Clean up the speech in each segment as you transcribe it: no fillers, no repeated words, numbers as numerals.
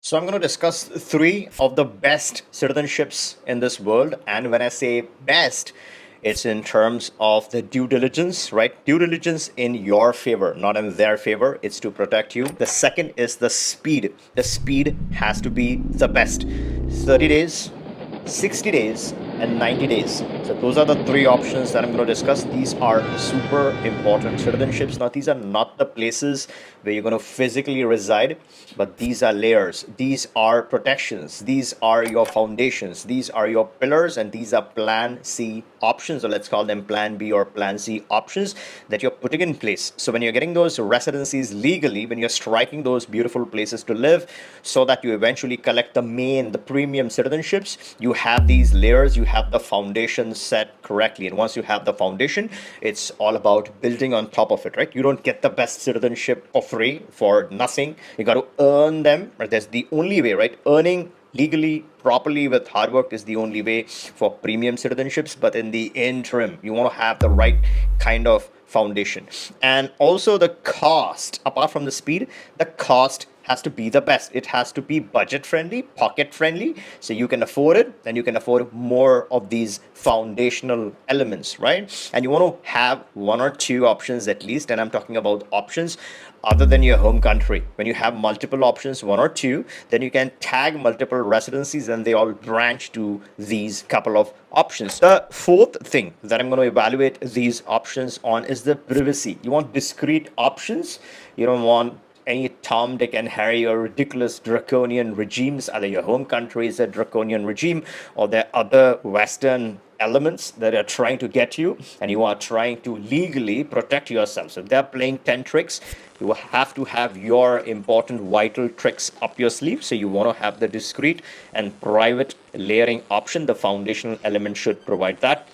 So I'm going to discuss three of the best citizenships in this world. And when I say best, it's in terms of the due diligence, right? Due diligence in your favor, not in their favor. It's to protect you. The second is the speed. The speed has to be the best. 30 days, 60 days, and 90 days. So those are the three options that I'm going to discuss. These are super important citizenships. Now, these are not the places where you're going to physically reside, but these are layers. These are protections. These are your foundations. These are your pillars, and these are Plan C options, or let's call them Plan B or Plan C options that you're putting in place. So when you're getting those residencies legally, when you're striking those beautiful places to live, so that you eventually collect the premium citizenships, you have these layers, you have the foundation set correctly. And once you have the foundation, it's all about building on top of it, right? You don't get the best citizenship for free, for nothing. You got to earn them. Right? That's the only way, right? Earning legally, properly, with hard work is the only way for premium citizenships. But in the interim, you want to have the right kind of foundation. And also the cost, apart from the speed, the cost has to be the best. It has to be budget friendly, pocket friendly, so you can afford it, and you can afford more of these foundational elements, right? And you want to have one or two options at least, and I'm talking about options other than your home country. When you have multiple options, one or two, then you can tag multiple residencies and they all branch to these couple of options. The fourth thing that I'm going to evaluate these options on is the privacy. You want discrete options. You don't want any Tom, Dick, and Harry or ridiculous draconian regimes. Either your home country is a draconian regime, or there are other Western elements that are trying to get you, and you are trying to legally protect yourself. So if they're playing 10 tricks, you have to have your important vital tricks up your sleeve. So you want to have the discrete and private layering option. The foundational element should provide that.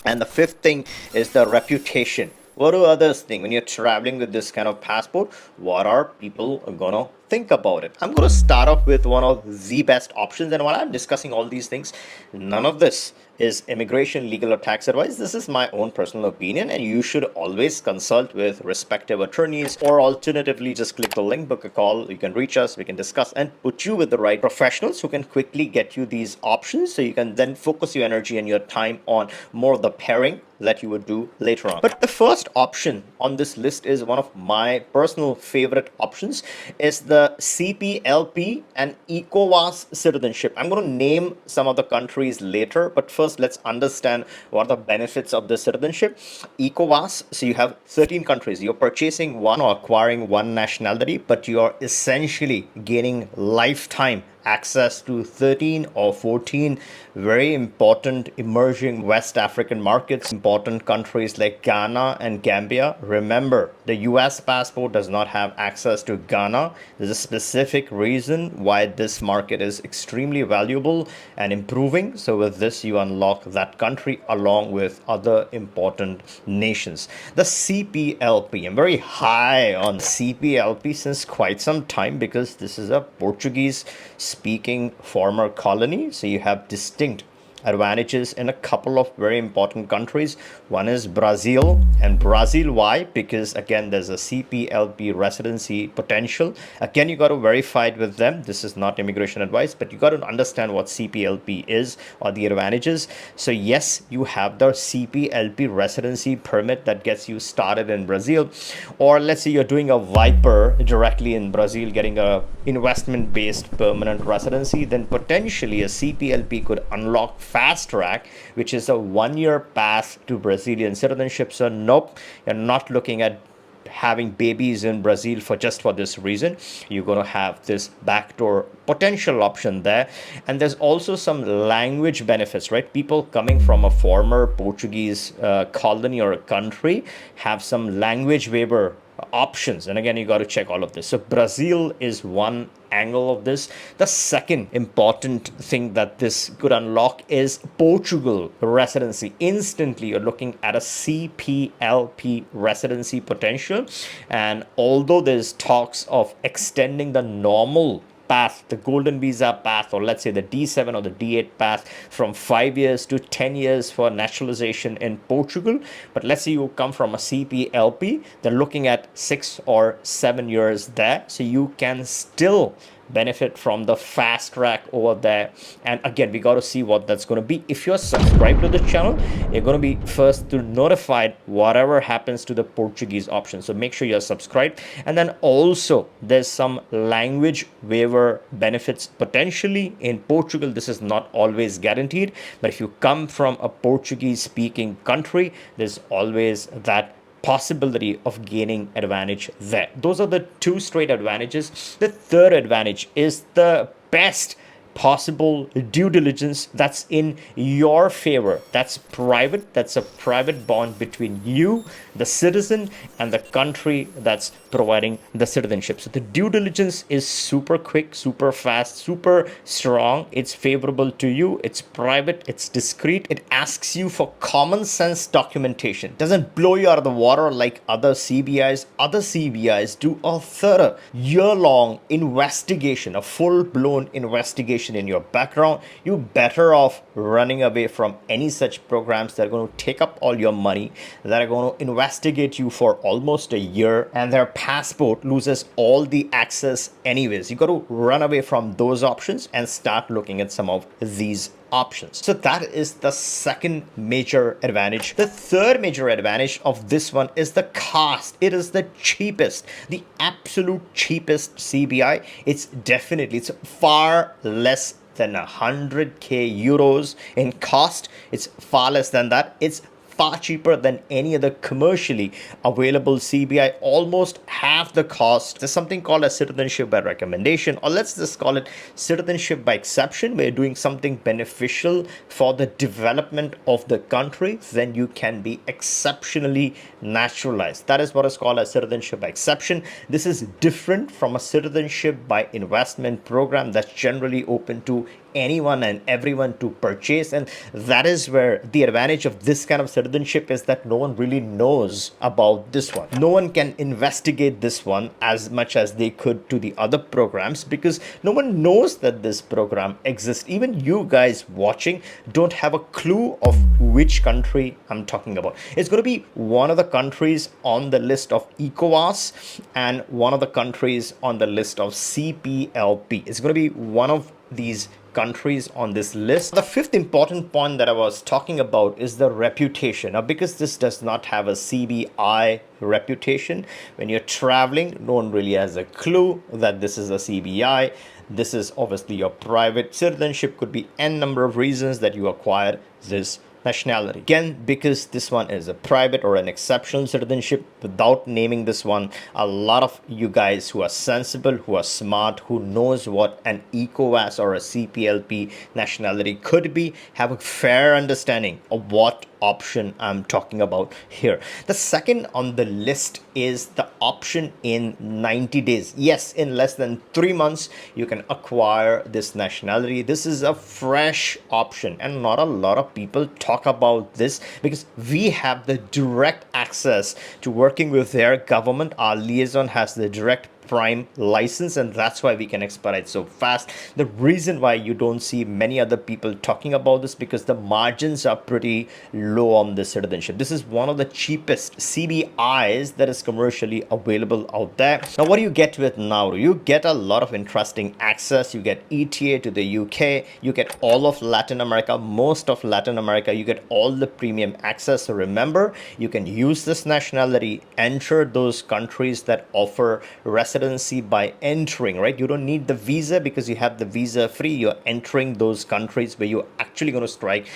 And the fifth thing is the reputation. What do others think when you're traveling with this kind of passport? What are people gonna think about it? I'm gonna start off with one of the best options. And while I'm discussing all these things, none of this is immigration, legal, or tax advice. This is my own personal opinion, and you should always consult with respective attorneys, or alternatively, just click the link, book a call. You can reach us, we can discuss, and put you with the right professionals who can quickly get you these options, so you can then focus your energy and your time on more of the pairing that you would do later on. But the first option on this list is one of my personal favorite options, is the CPLP and ECOWAS citizenship. I'm going to name some of the countries later, but first let's understand what are the benefits of the citizenship. ECOWAS, so you have 13 countries. You're purchasing one or acquiring one nationality, but you're essentially gaining lifetime access to 13 or 14 very important emerging West African markets, important countries like Ghana and Gambia. Remember, the US passport does not have access to Ghana. There's a specific reason why this market is extremely valuable and improving. So with this, you unlock that country along with other important nations. The CPLP, I'm very high on CPLP since quite some time, because this is a Portuguese speaking former colony. So you have distinct advantages in a couple of very important countries. One is Brazil. And Brazil, why? Because again, there's a CPLP residency potential. Again, you got to verify it with them. This is not immigration advice, but you got to understand what CPLP is or the advantages. So yes, you have the CPLP residency permit that gets you started in Brazil. Or let's say you're doing a Viper directly in Brazil, getting a investment based permanent residency, then potentially a CPLP could unlock fast track, which is a 1 year path to Brazilian citizenship. So nope, you're not looking at having babies in Brazil for this reason. You're going to have this backdoor potential option there. And there's also some language benefits, right? People coming from a former Portuguese colony or a country have some language waiver options. And again, you got to check all of this. So Brazil is one angle of this. The second important thing that this could unlock is Portugal residency. Instantly, you're looking at a CPLP residency potential. And although there's talks of extending the normal path, the golden visa path, or let's say the D7 or the D8 path, from 5 years to 10 years for naturalization in Portugal. But let's say you come from a CPLP, they're looking at 6 or 7 years there. So you can still benefit from the fast track over there. And again, we got to see what that's going to be. If you're subscribed to the channel, you're going to be first to notified whatever happens to the Portuguese option. So make sure you're subscribed. And then also there's some language waiver benefits potentially in Portugal. This is not always guaranteed, but if you come from a Portuguese speaking country, there's always that possibility of gaining advantage there. Those are the two straight advantages. The third advantage is the best possible due diligence that's in your favor. That's private. That's a private bond between you, the citizen, and the country that's providing the citizenship. So the due diligence is super quick, super fast, super strong. It's favorable to you. It's private. It's discreet. It asks you for common sense documentation. It doesn't blow you out of the water like other CBIs. Other CBIs do a thorough year-long investigation, a full-blown investigation in your background. You better off running away from any such programs that are going to take up all your money, that are going to investigate you for almost a year, and their passport loses all the access anyways. You got to run away from those options and start looking at some of these options. So that is the second major advantage. The third major advantage of this one is the cost. It is the cheapest, the absolute cheapest CBI. It's far less than 100k euros in cost. It's far less than that. It's far cheaper than any other commercially available CBI, almost half the cost. There's something called a citizenship by recommendation, or let's just call it citizenship by exception. We're doing something beneficial for the development of the country, then you can be exceptionally naturalized. That is what is called a citizenship by exception. This is different from a citizenship by investment program that's generally open to anyone and everyone to purchase. And that is where the advantage of this kind of citizenship is that no one really knows about this one. No one can investigate this one as much as they could to the other programs, because no one knows that this program exists. Even you guys watching don't have a clue of which country I'm talking about. It's going to be one of the countries on the list of ECOWAS and one of the countries on the list of CPLP. It's going to be one of these countries on this list. The fifth important point that I was talking about is the reputation. Now, because this does not have a CBI reputation, when you're traveling, no one really has a clue that this is a CBI. This is obviously your private citizenship. Could be n number of reasons that you acquired this nationality. Again, because this one is a private or an exceptional citizenship, without naming this one, a lot of you guys who are sensible, who are smart, who knows what an ECOWAS or a CPLP nationality could be, have a fair understanding of what option I'm talking about here. The second on the list is the option in 90 days. Yes, in less than 3 months, you can acquire this nationality. This is a fresh option, and not a lot of people talk about this because we have the direct access to working with their government. Our liaison has the direct prime license, and that's why we can expedite so fast. The reason why you don't see many other people talking about this, because the margins are pretty low on this citizenship. This is one of the cheapest CBIs that is commercially available out there. Now, what do you get with Nauru? You get a lot of interesting access. You get ETA to the UK, you get all of Latin America, most of Latin America, you get all the premium access. So remember, you can use this nationality, enter those countries that offer residency by entering, right? You don't need the visa because you have the visa free. You're entering those countries where you're actually going to strike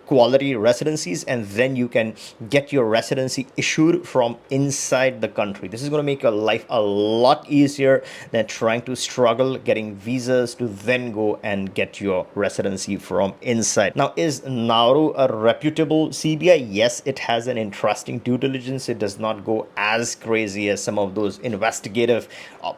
quality residencies, and then you can get your residency issued from inside the country. This is going to make your life a lot easier than trying to struggle getting visas to then go and get your residency from inside. Now, is Nauru a reputable CBI? Yes, it has an interesting due diligence. It does not go as crazy as some of those investigative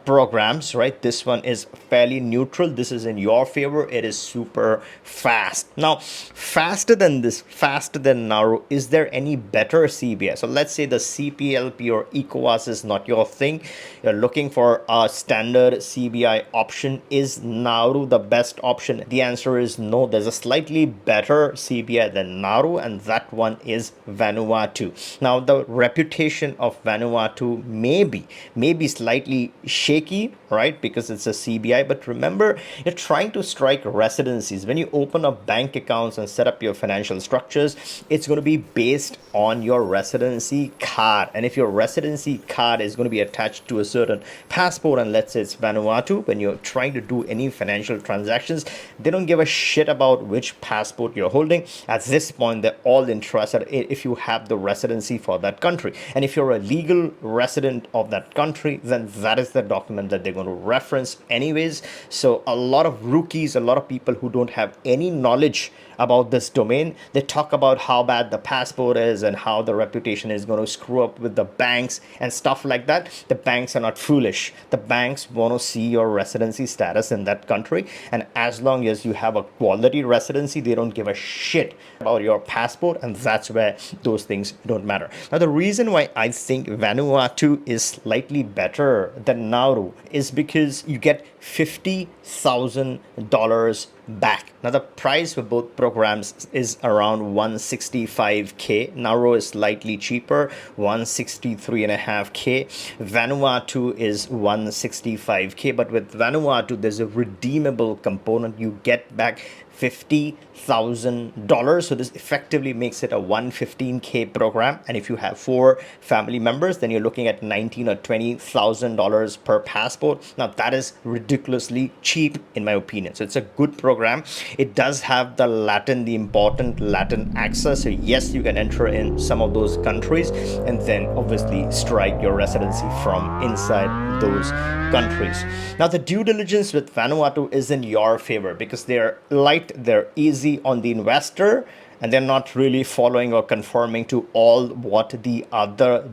programs, right? This one is fairly neutral. This is in your favor. It is super fast. Now, faster than Nauru, is there any better CBI? So let's say the CPLP or ECOWAS is not your thing. You're looking for a standard CBI option. Is Nauru the best option? The answer is no. There's a slightly better CBI than Nauru, and that one is Vanuatu. Now, the reputation of Vanuatu may be slightly shaky, right? Because it's a CBI. But remember, you're trying to strike residencies. When you open up bank accounts and set up your financial structures, it's going to be based on your residency card. And if your residency card is going to be attached to a certain passport, and let's say it's Vanuatu, when you're trying to do any financial transactions, they don't give a shit about which passport you're holding. At this point, they're all interested if you have the residency for that country. And if you're a legal resident of that country, then that is the document that they're going to reference anyways. So a lot of rookies, a lot of people who don't have any knowledge about this domain, they talk about how bad the passport is and how the reputation is going to screw up with the banks and stuff like that. The banks are not foolish. The banks want to see your residency status in that country, and as long as you have a quality residency, they don't give a shit about your passport, and that's where those things don't matter. Now, the reason why I think Vanuatu is slightly better than Nauru is because you get $50,000 back. Now, the price for both programs is around 165k. Nauru is slightly cheaper, 163.5k. Vanuatu is 165k, but with Vanuatu there's a redeemable component. You get back $50,000. So this effectively makes it a 115k program. And if you have 4 family members, then you're looking at $19,000 or $20,000 per passport. Now that is ridiculously cheap in my opinion. So it's a good program. It does have the important Latin access. So yes, you can enter in some of those countries and then obviously strike your residency from inside those countries. Now the due diligence with Vanuatu is in your favor because they're light, they're easy on the investor, and they're not really following or conforming to all what the other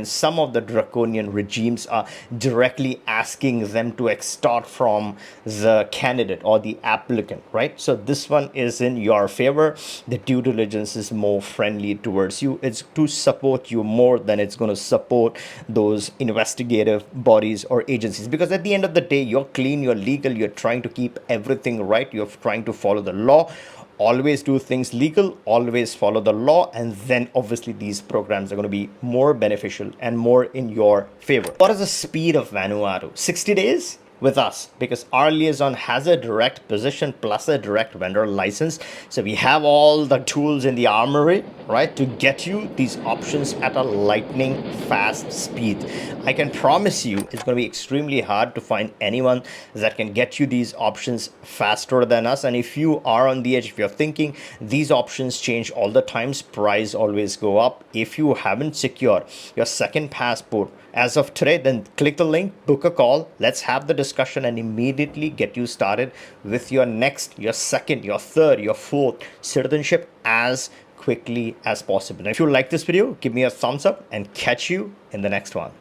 some of the draconian regimes are directly asking them to extort from the candidate or the applicant, right? So this one is in your favor. The due diligence is more friendly towards you. It's to support you more than it's going to support those investigative bodies or agencies, because at the end of the day, you're clean, you're legal, you're trying to keep everything right, you're trying to follow the law. Always do things legal, always follow the law, and then obviously these programs are going to be more beneficial and more in your favor. What is the speed of Vanuatu? 60 days with us, because our liaison has a direct position plus a direct vendor license. So we have all the tools in the armory, right, to get you these options at a lightning fast speed. I can promise you it's going to be extremely hard to find anyone that can get you these options faster than us. And if you are on the edge, if you're thinking these options change all the times, price always go up. If you haven't secured your second passport as of today, then click the link, book a call, let's have the discussion and immediately get you started with your next, your second, your third, your fourth citizenship as quickly as possible. And if you like this video, give me a thumbs up and catch you in the next one.